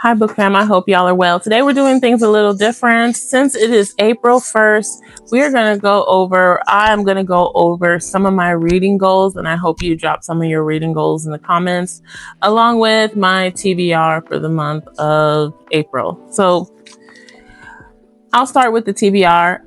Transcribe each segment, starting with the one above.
Hi, book fam. I hope y'all are well. Today we're doing things a little different. Since it is April 1st, I'm going to go over some of my reading goals, and I hope you drop some of your reading goals in the comments, along with my TBR for the month of April. So I'll start with the TBR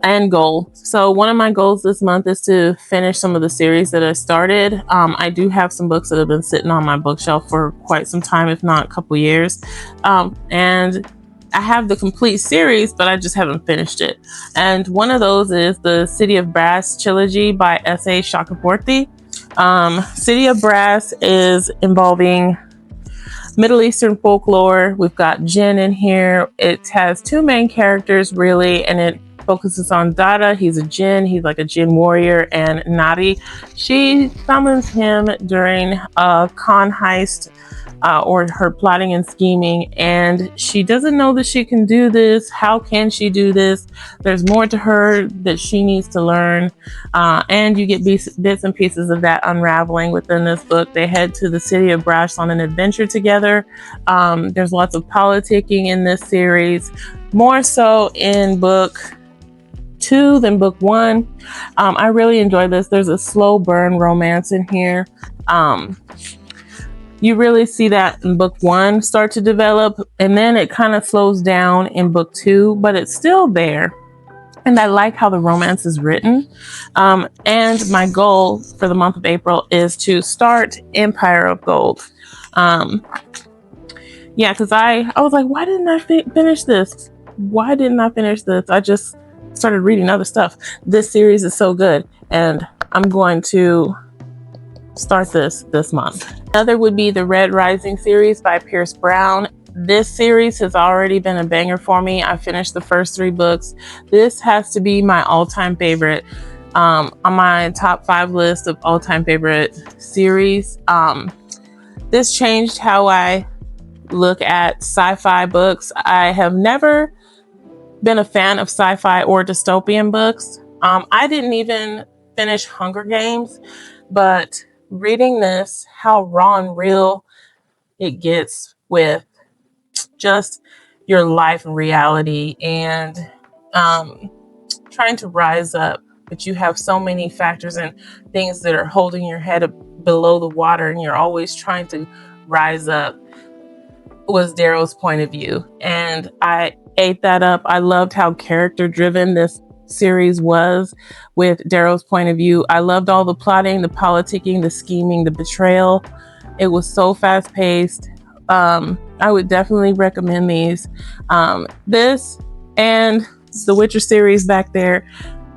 and goal. So one of my goals this month is to finish some of the series that I started. I do have some books that have been sitting on my bookshelf for quite some time, if not a couple years. And I have the complete series, but I just haven't finished it. And one of those is the City of Brass Trilogy by S.A. Chakraborty. City of Brass is involving Middle Eastern folklore. We've got jinn in here. It has two main characters, really, and it focuses on Dada. He's a jinn. He's like a jinn warrior. And Nadi, she summons him during a con heist, or her plotting and scheming, and she doesn't know that she can do this. How can she do this? There's more to her that she needs to learn, and you get bits and pieces of that unraveling within this book. They head to the city of Brass on an adventure together. There's lots of politicking in this series, more so in book 2 than book 1. I really enjoy this. There's a slow burn romance in here. You really see that in book 1 start to develop, and then it kind of slows down in book 2, but it's still there. And I like how the romance is written. And my goal for the month of April is to start Empire of Gold. Because I was like, why didn't I finish this? Why didn't I finish this? I just started reading other stuff. This series is so good, and I'm going to start this month. Another would be the Red Rising series by Pierce Brown. This series has already been a banger for me. I finished the first 3 books. This has to be my all-time favorite, on my top 5 list of all-time favorite series. This changed how I look at sci-fi books. I have never been a fan of sci-fi or dystopian books. I didn't even finish Hunger Games, but reading this, how raw and real it gets with just your life and reality, and trying to rise up, but you have so many factors and things that are holding your head up below the water, and you're always trying to rise up, was Darrow's point of view. And I ate that up. I loved how character driven this series was with Darrow's point of view. I loved all the plotting, the politicking, the scheming, the betrayal. It was so fast paced. I would definitely recommend these. This and the Witcher series back there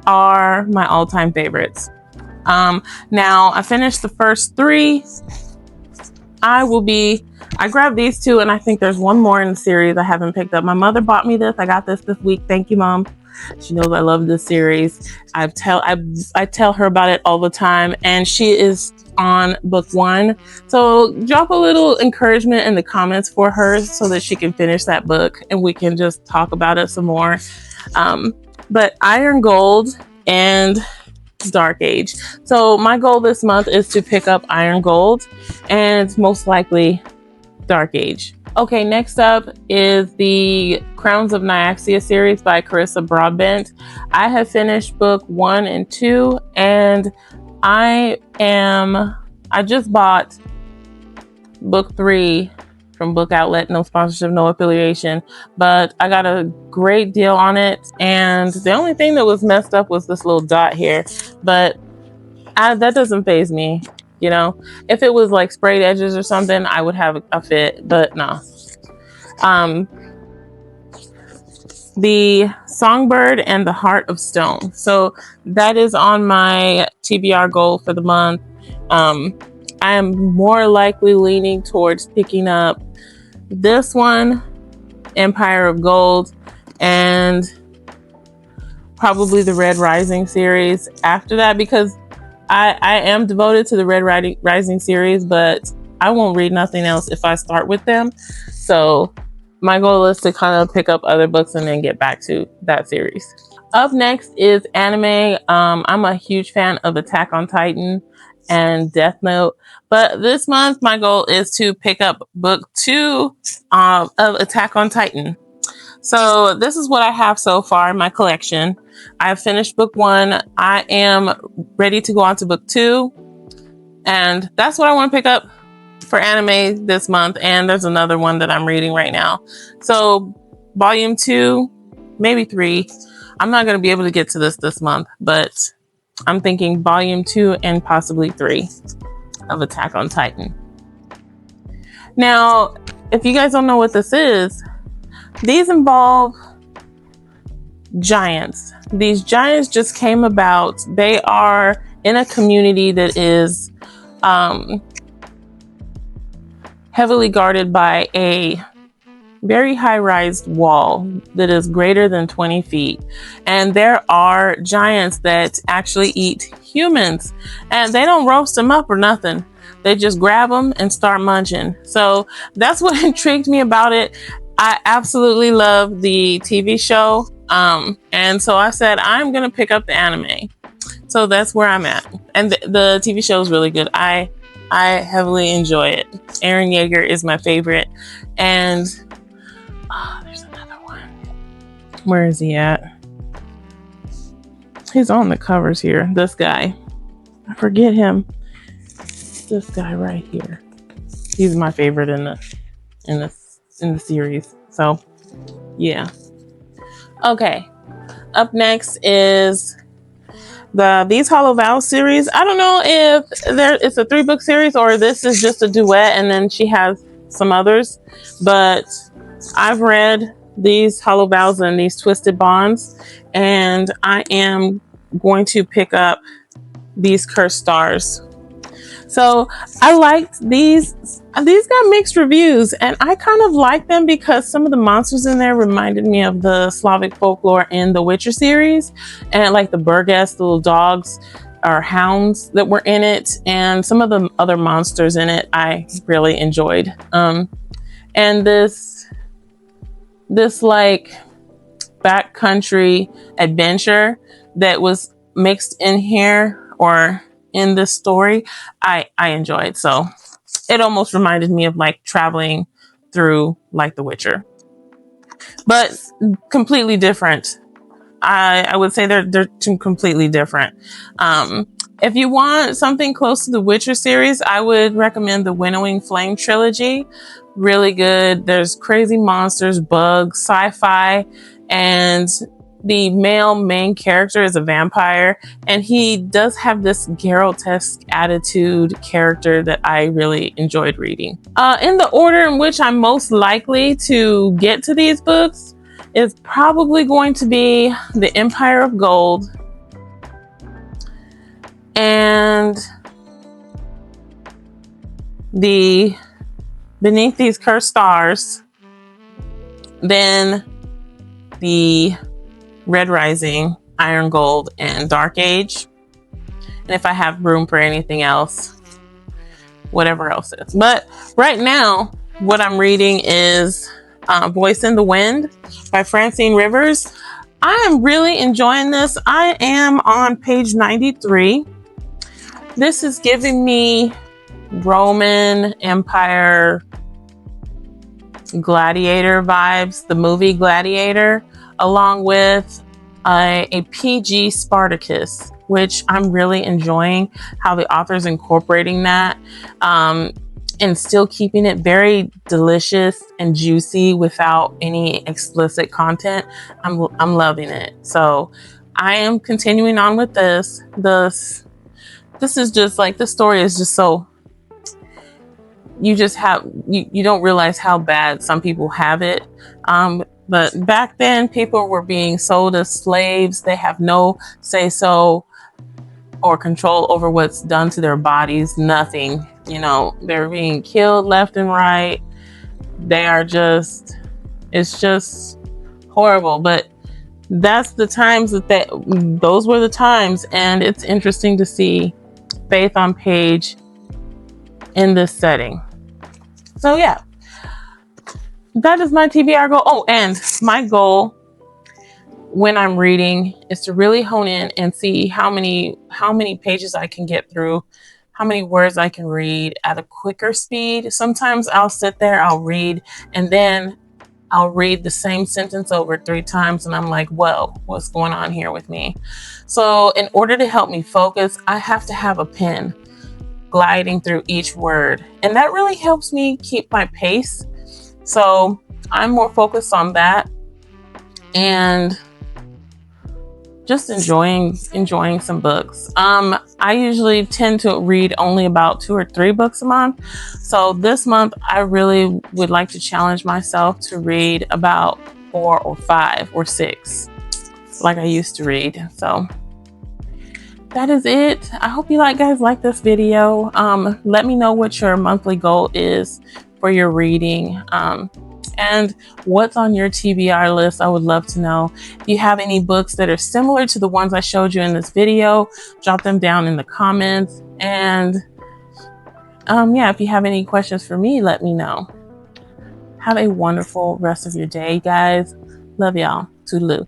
are my all-time favorites. Now I finished the first 3. I grabbed these 2, and I think there's one more in the series I haven't picked up. My mother bought me this. I got this week. Thank you, Mom. She knows I love this series. I tell her about it all the time, and she is on book 1. So drop a little encouragement in the comments for her so that she can finish that book and we can just talk about it some more. But Iron Gold and Dark Age. So my goal this month is to pick up Iron Gold and most likely Dark Age. Okay, next up is the Crowns of Nyaxia series by Carissa Broadbent. I have finished book 1 and 2, and I just bought book 3 from Book Outlet. No sponsorship, no affiliation, but I got a great deal on it. And the only thing that was messed up was this little dot here, but that doesn't faze me. You know, if it was like sprayed edges or something, I would have a fit, but no. The Songbird and the Heart of Stone. So that is on my TBR goal for the month. I am more likely leaning towards picking up this one, Empire of Gold, and probably the Red Rising series after that, because I am devoted to the Red Rising series, but I won't read nothing else if I start with them. So my goal is to kind of pick up other books and then get back to that series. Up next is anime. I'm a huge fan of Attack on Titan, and Death Note. But this month, my goal is to pick up book 2 of Attack on Titan. So this is what I have so far in my collection. I've finished book 1. I am ready to go on to book 2. And that's what I want to pick up for anime this month. And there's another one that I'm reading right now. So volume 2, maybe 3. I'm not going to be able to get to this month, but I'm thinking volume 2 and possibly 3 of Attack on Titan. Now, if you guys don't know what this is, these involve giants. These giants just came about. They are in a community that is heavily guarded by a very high-rise wall that is greater than 20 feet. And there are giants that actually eat humans. And they don't roast them up or nothing. They just grab them and start munching. So that's what intrigued me about it. I absolutely love the TV show. And so I said, I'm going to pick up the anime. So that's where I'm at. And the TV show is really good. I heavily enjoy it. Eren Yeager is my favorite. And there's another one. Where is he at? He's on the covers here. This guy. I forget him. This guy right here. He's my favorite in the series. So, yeah. Okay. Up next is These Hollow Vows series. I don't know if it's a 3-book series or this is just a duet and then she has some others, but I've read These Hollow Vows and These Twisted Bonds, and I am going to pick up These Cursed Stars. So I liked these. These got mixed reviews, and I kind of like them because some of the monsters in there reminded me of the Slavic folklore in the Witcher series, and like the Burgess, the little dogs or hounds that were in it, and some of the other monsters in it I really enjoyed. And this like backcountry adventure that was mixed in here or in this story, I enjoyed. So it almost reminded me of like traveling through like The Witcher, but completely different. I would say they're two completely different. If you want something close to the Witcher series, I would recommend the Winnowing Flame Trilogy. Really good. There's crazy monsters, bugs, sci-fi, and the male main character is a vampire, and he does have this Geralt-esque attitude character that I really enjoyed reading. In the order in which I'm most likely to get to these books is probably going to be The Empire of Gold and the Beneath These Cursed Stars, then the Red Rising, Iron Gold, and Dark Age. And if I have room for anything else, whatever else is. But right now, what I'm reading is Voice in the Wind by Francine Rivers. I am really enjoying this. I am on page 93. This is giving me Roman Empire Gladiator vibes, the movie Gladiator, along with a PG Spartacus, which I'm really enjoying how the author's incorporating that and still keeping it very delicious and juicy without any explicit content. I'm loving it. So I am continuing on with this. This is just like, the story is just so, you don't realize how bad some people have it. But back then, people were being sold as slaves. They have no say-so or control over what's done to their bodies. Nothing. They're being killed left and right. It's just horrible. But that's the times those were the times. And it's interesting to see Faith on page in this setting. So yeah. That is my TBR goal. Oh, and my goal when I'm reading is to really hone in and see how many pages I can get through, how many words I can read at a quicker speed. Sometimes I'll sit there, I'll read, and then I'll read the same sentence over 3 times, and I'm like, whoa, what's going on here with me? So in order to help me focus, I have to have a pen gliding through each word. And that really helps me keep my pace. So I'm more focused on that and just enjoying some books. I usually tend to read only about 2 or 3 books a month. So this month I really would like to challenge myself to read about 4 or 5 or 6 like I used to read. So that is it. I hope you guys like this video. Let me know what your monthly goal is for your reading. And what's on your TBR list. I would love to know. If you have any books that are similar to the ones I showed you in this video, drop them down in the comments. And yeah, if you have any questions for me, let me know. Have a wonderful rest of your day, guys. Love y'all. Toodaloo.